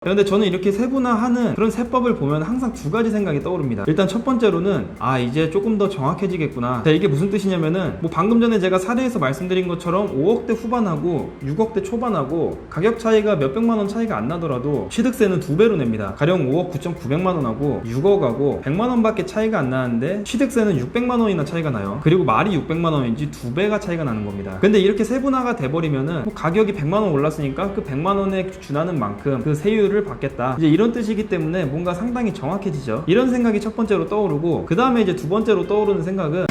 근데 저는 이렇게 세분화하는 그런 세법을 보면 항상 두 가지 생각이 떠오릅니다. 일단 첫 번째로는 이제 조금 더 정확해지겠구나. 자, 이게 무슨 뜻이냐면은 방금 전에 제가 사례에서 말씀드린 것처럼 5억대 후반하고 6억대 초반하고 가격 차이가 몇백만원 차이가 안 나더라도 취득세는 2배로 냅니다. 가령 5억 9,900만원하고 6억하고 100만원밖에 차이가 안 나는데 취득세는 600만원이나 차이가 나요. 그리고 말이 600만원인지 2배가 차이가 나는 겁니다. 근데 이렇게 세분화가 돼버리면은 가격이 100만원 올랐으니까 그 100만원에 준하는 만큼 그 세율 를 받겠다, 이제 이런 뜻이기 때문에 뭔가 상당히 정확해지죠. 이런 생각이 첫 번째로 떠오르고, 그 다음에 이제 두 번째로 떠오르는 생각은,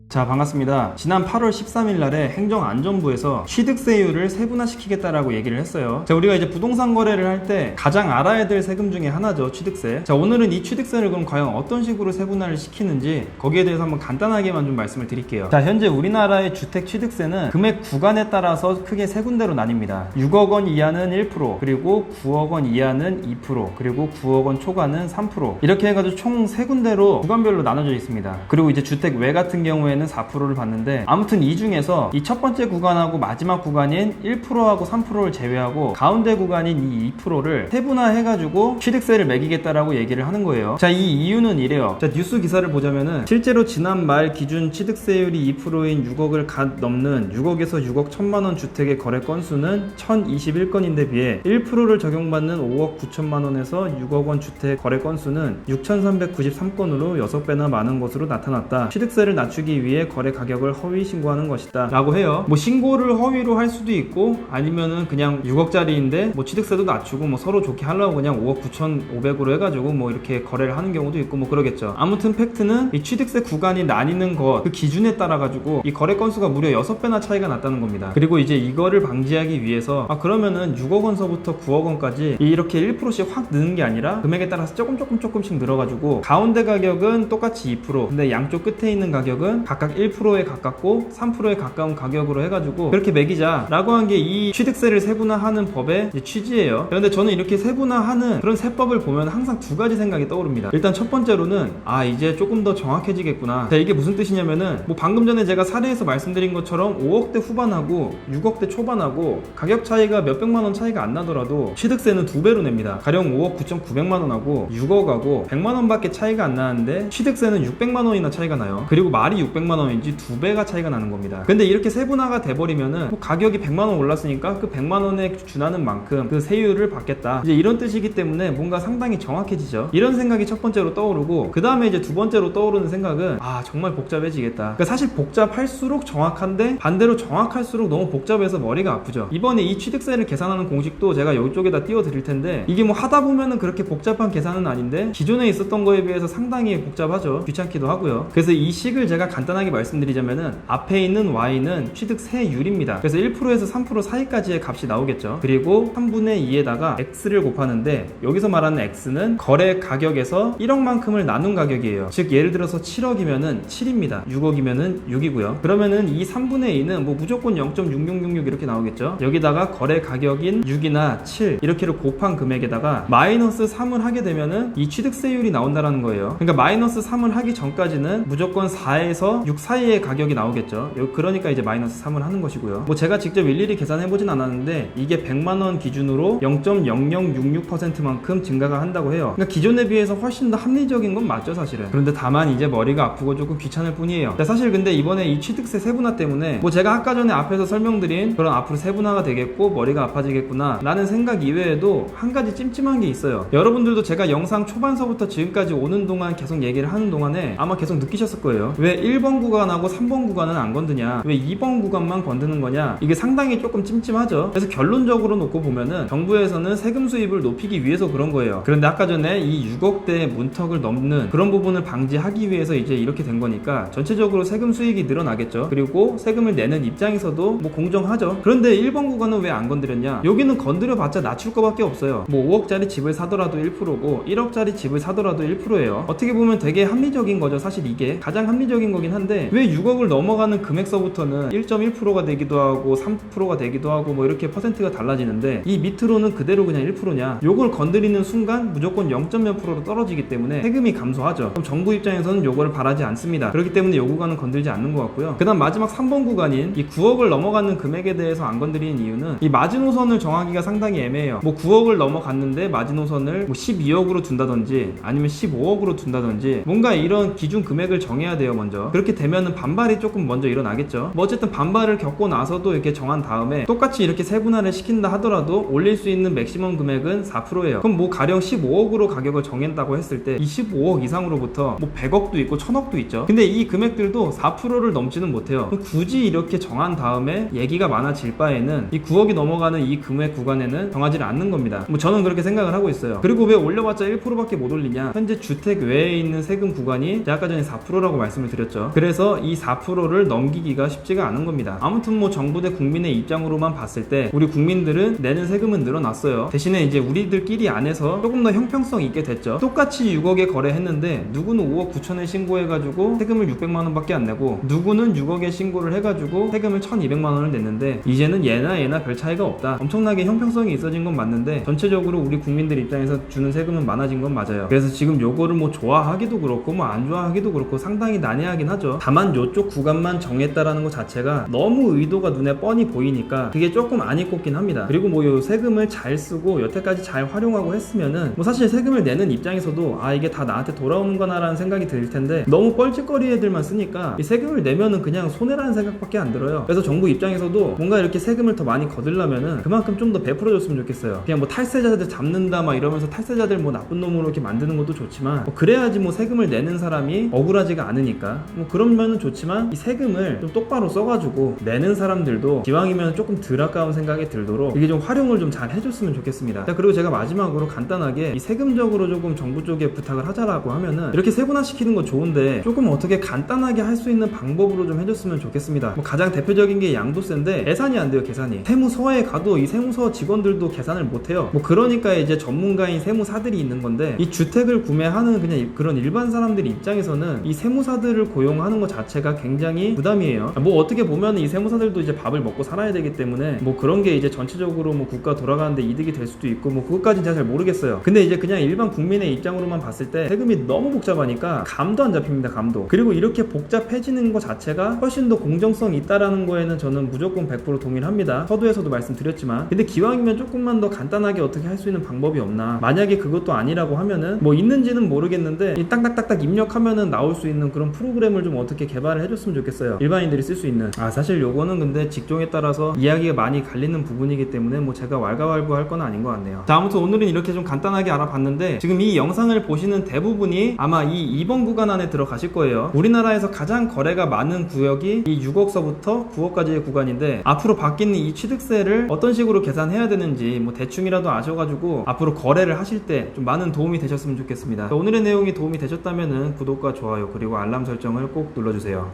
자, 반갑습니다. 지난 8월 13일 날에 행정안전부에서 취득세율을 세분화시키겠다라고 얘기를 했어요. 자, 우리가 이제 부동산 거래를 할 때 가장 알아야 될 세금 중에 하나죠, 취득세. 자, 오늘은 이 취득세를 그럼 과연 어떤 식으로 세분화를 시키는지 거기에 대해서 한번 간단하게만 좀 말씀을 드릴게요. 자, 현재 우리나라의 주택 취득세는 금액 구간에 따라서 크게 세 군데로 나뉩니다. 6억 원 이하는 1%, 그리고 9억 원 이하는 2%, 그리고 9억 원 초과는 3%, 이렇게 해가지고 총 세 군데로 구간별로 나눠져 있습니다. 그리고 이제 주택 외 같은 경우에는 4%를 받는데, 아무튼 이 중에서 이 첫 번째 구간하고 마지막 구간인 1%하고 3%를 제외하고 가운데 구간인 이 2%를 세분화해가지고 취득세를 매기겠다라고 얘기를 하는 거예요. 자, 이 이유는 이래요. 자, 뉴스 기사를 보자면은 실제로 지난 말 기준 취득세율이 2%인 6억을 갓 넘는 6억에서 6억 1천만원 주택의 거래 건수는 1021건인데 비해 1%를 적용받는 5억 9천만원에서 6억 원 주택 거래 건수는 6393건으로 6배나 많은 것으로 나타났다. 취득세를 낮추기 위해 거래 가격을 허위 신고하는 것이다 라고 해요. 신고를 허위로 할 수도 있고, 아니면은 그냥 6억짜리인데 취득세도 낮추고 서로 좋게 하려고 그냥 5억 9,500으로 해가지고 이렇게 거래를 하는 경우도 있고 그러겠죠. 아무튼 팩트는 이 취득세 구간이 나뉘는 것, 그 기준에 따라 가지고 이 거래 건수가 무려 6배나 차이가 났다는 겁니다. 그리고 이제 이거를 방지하기 위해서 그러면은 6억 원서부터 9억 원까지 이렇게 1%씩 확 느는 게 아니라 금액에 따라서 조금씩 늘어가지고 가운데 가격은 똑같이 2%, 근데 양쪽 끝에 있는 가격은 각각 1%에 가깝고 3%에 가까운 가격으로 해가지고 그렇게 매기자 라고 한 게 이 취득세를 세분화하는 법의 취지예요. 그런데 저는 이렇게 세분화하는 그런 세법을 보면 항상 두 가지 생각이 떠오릅니다. 일단 첫 번째로는 이제 조금 더 정확해지겠구나. 자, 이게 무슨 뜻이냐면은 방금 전에 제가 사례에서 말씀드린 것처럼 5억대 후반하고 6억대 초반하고 가격 차이가 몇백만원 차이가 안 나더라도 취득세는 2배로 냅니다. 가령 5억 9,900만원하고 6억하고 100만원밖에 차이가 안 나는데 취득세는 600만원이나 차이가 나요. 그리고 말이 600만원인지 2배가 차이가 나는 겁니다. 근데 이렇게 세분화가 돼버리면은 가격이 100만원 올랐으니까 그 100만원에 준하는 만큼 그 세율을 받겠다, 이제 이런 뜻이기 때문에 뭔가 상당히 정확해지죠. 이런 생각이 첫 번째로 떠오르고, 그 다음에 이제 두 번째로 떠오르는 생각은 정말 복잡해지겠다. 그러니까 사실 복잡할수록 정확한데 반대로 정확할수록 너무 복잡해서 머리가 아프죠. 이번에 이 취득세를 계산하는 공식도 제가 이쪽에다 띄워 드릴 텐데, 이게 하다 보면은 그렇게 복잡한 계산은 아닌데 기존에 있었던 거에 비해서 상당히 복잡하죠. 귀찮기도 하고요. 그래서 이 식을 제가 간단하게 말씀드리자면은 앞에 있는 y는 취득세율입니다. 그래서 1%에서 3% 사이까지의 값이 나오겠죠. 그리고 3분의 2에다가 x를 곱하는데, 여기서 말하는 x는 거래 가격에서 1억만큼을 나눈 가격이에요. 즉 예를 들어서 7억이면은 7입니다. 6억이면은 6이고요. 그러면은 이 3분의 2는 무조건 0.6666 이렇게 나오겠죠. 여기다가 거래 가격인 6이나 7 이렇게를 곱한 금액에다가 마이너스 3을 하게 되면은 이 취득세율이 나온다라는 거예요. 그러니까 마이너스 3을 하기 전까지는 무조건 4에서 6 사이의 가격이 나오겠죠. 그러니까 이제 마이너스 3을 하는 것이고요. 제가 직접 일일이 계산해보진 않았는데 이게 100만원 기준으로 0.0066%만큼 증가가 한다고 해요. 그러니까 기존에 비해서 훨씬 더 합리적인 건 맞죠, 사실은. 그런데 다만 이제 머리가 아프고 조금 귀찮을 뿐이에요. 사실 근데 이번에 이 취득세 세분화 때문에 제가 아까 전에 앞에서 설명드린 그런 앞으로 세분화가 되겠고 머리가 아파지겠구나 라는 생각 이외에도 한 가지 찜찜한 게 있어요. 여러분들도 제가 영상 초반서부터 지금까지 오는 동안 계속 얘기를 하는 동안에 아마 계속 느끼셨을 거예요. 왜 1번 구간하고 3번 구간은 안 건드냐, 왜 2번 구간만 건드는 거냐, 이게 상당히 조금 찜찜하죠. 그래서 결론적으로 놓고 보면은 정부에서는 세금 수입을 높이기 위해서 그런 거예요. 그런데 아까 전에 이 6억대 문턱을 넘는 그런 부분을 방지하기 위해서 이제 이렇게 된 거니까 전체적으로 세금 수익이 늘어나겠죠. 그리고 세금을 내는 입장에서도 공정하죠. 그런데 1번 구간은 왜 안 건드렸냐, 여기는 건드려봤자 낮출 거밖에 없어요. 5억짜리 집을 사더라도 1%고 1억짜리 집을 사더라도 1%예요. 어떻게 보면 되게 합리적인 거죠. 사실 이게 가장 합리적인 거긴 한데 한데 왜 6억을 넘어가는 금액서부터는 1.1%가 되기도 하고 3%가 되기도 하고 뭐 이렇게 퍼센트가 달라지는데 이 밑으로는 그대로 그냥 1%냐? 요걸 건드리는 순간 무조건 0.몇 %로 떨어지기 때문에 세금이 감소하죠. 그럼 정부 입장에서는 요거를 바라지 않습니다. 그렇기 때문에 요 구간은 건들지 않는 것 같고요. 그 다음 마지막 3번 구간인 이 9억을 넘어가는 금액에 대해서 안 건드리는 이유는 이 마지노선을 정하기가 상당히 애매해요. 뭐 9억을 넘어갔는데 마지노선을 뭐 12억으로 둔다든지 아니면 15억으로 둔다든지 뭔가 이런 기준 금액을 정해야 돼요. 먼저 그렇게 되면은 반발이 조금 먼저 일어나겠죠. 뭐 어쨌든 반발을 겪고 나서도 이렇게 정한 다음에 똑같이 이렇게 세분화를 시킨다 하더라도 올릴 수 있는 맥시멈 금액은 4%예요. 그럼 뭐 가령 15억으로 가격을 정했다고 했을 때 이 15억 이상으로부터 뭐 100억도 있고 1000억도 있죠. 근데 이 금액들도 4%를 넘지는 못해요. 그럼 굳이 이렇게 정한 다음에 얘기가 많아질 바에는 이 9억이 넘어가는 이 금액 구간에는 정하지 않는 겁니다. 뭐 저는 그렇게 생각을 하고 있어요. 그리고 왜 올려봤자 1%밖에 못 올리냐? 현재 주택 외에 있는 세금 구간이 제가 아까 전에 4%라고 말씀을 드렸죠. 그래서 이 4%를 넘기기가 쉽지가 않은 겁니다. 아무튼 뭐 정부 대 국민의 입장으로만 봤을 때 우리 국민들은 내는 세금은 늘어났어요. 대신에 이제 우리들끼리 안에서 조금 더 형평성 있게 됐죠. 똑같이 6억에 거래했는데 누구는 5억 9천에 신고해가지고 세금을 600만원 밖에 안 내고 누구는 6억에 신고를 해가지고 세금을 1200만원을 냈는데 이제는 얘나 별 차이가 없다. 엄청나게 형평성이 있어진 건 맞는데 전체적으로 우리 국민들 입장에서 주는 세금은 많아진 건 맞아요. 그래서 지금 요거를 뭐 좋아하기도 그렇고 뭐 안 좋아하기도 그렇고 상당히 난해하긴 하죠. 다만 요쪽 구간만 정했다라는 것 자체가 너무 의도가 눈에 뻔히 보이니까 그게 조금 안이 꼽긴 합니다. 그리고 뭐 요 세금을 잘 쓰고 여태까지 잘 활용하고 했으면은 뭐 사실 세금을 내는 입장에서도 아 이게 다 나한테 돌아오는 거나 라는 생각이 들 텐데 너무 뻘짓거리 애들만 쓰니까 이 세금을 내면은 그냥 손해라는 생각밖에 안 들어요. 그래서 정부 입장에서도 뭔가 이렇게 세금을 더 많이 거들려면은 그만큼 좀 더 베풀어줬으면 좋겠어요. 그냥 뭐 탈세자들 잡는다 막 이러면서 탈세자들 뭐 나쁜 놈으로 이렇게 만드는 것도 좋지만 뭐 그래야지 뭐 세금을 내는 사람이 억울하지가 않으니까 뭐 그러면은 좋지만 이 세금을 좀 똑바로 써가지고 내는 사람들도 기왕이면 조금 덜 아까운 생각이 들도록 이게 좀 활용을 좀 잘 해줬으면 좋겠습니다. 자, 그리고 제가 마지막으로 간단하게 이 세금적으로 조금 정부 쪽에 부탁을 하자라고 하면은 이렇게 세분화시키는 거 좋은데 조금 어떻게 간단하게 할 수 있는 방법으로 좀 해줬으면 좋겠습니다. 뭐 가장 대표적인 게 양도세인데 계산이 안 돼요. 계산이 세무서에 가도 이 세무서 직원들도 계산을 못해요. 뭐 그러니까 이제 전문가인 세무사들이 있는 건데 이 주택을 구매하는 그냥 그런 일반 사람들 입장에서는 이 세무사들을 고용하는 것 자체가 굉장히 부담이에요. 뭐 어떻게 보면 이 세무사들도 이제 밥을 먹고 살아야 되기 때문에 뭐 그런 게 이제 전체적으로 뭐 국가 돌아가는데 이득이 될 수도 있고 뭐 그것까지는 제가 잘 모르겠어요. 근데 이제 그냥 일반 국민의 입장으로만 봤을 때 세금이 너무 복잡하니까 감도 안 잡힙니다. 감도. 그리고 이렇게 복잡해지는 것 자체가 훨씬 더 공정성이 있다라는 거에는 저는 무조건 100% 동의를 합니다. 서두에서도 말씀드렸지만 근데 기왕이면 조금만 더 간단하게 어떻게 할 수 있는 방법이 없나. 만약에 그것도 아니라고 하면은 뭐 있는지는 모르겠는데 이 딱딱딱딱 입력하면은 나올 수 있는 그런 프로그램을 좀 어떻게 개발을 해줬으면 좋겠어요. 일반인들이 쓸 수 있는. 사실 요거는 근데 직종에 따라서 이야기가 많이 갈리는 부분이기 때문에 뭐 제가 왈가왈부할 건 아닌 것 같네요. 자, 아무튼 오늘은 이렇게 좀 간단하게 알아봤는데 지금 이 영상을 보시는 대부분이 아마 이 2번 구간 안에 들어가실 거예요. 우리나라에서 가장 거래가 많은 구역이 이 6억서부터 9억까지의 구간인데 앞으로 바뀌는 이 취득세를 어떤 식으로 계산해야 되는지 뭐 대충이라도 아셔가지고 앞으로 거래를 하실 때 좀 많은 도움이 되셨으면 좋겠습니다. 오늘의 내용이 도움이 되셨다면 구독과 좋아요 그리고 알람 설정을 꼭 눌러주세요.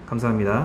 감사합니다.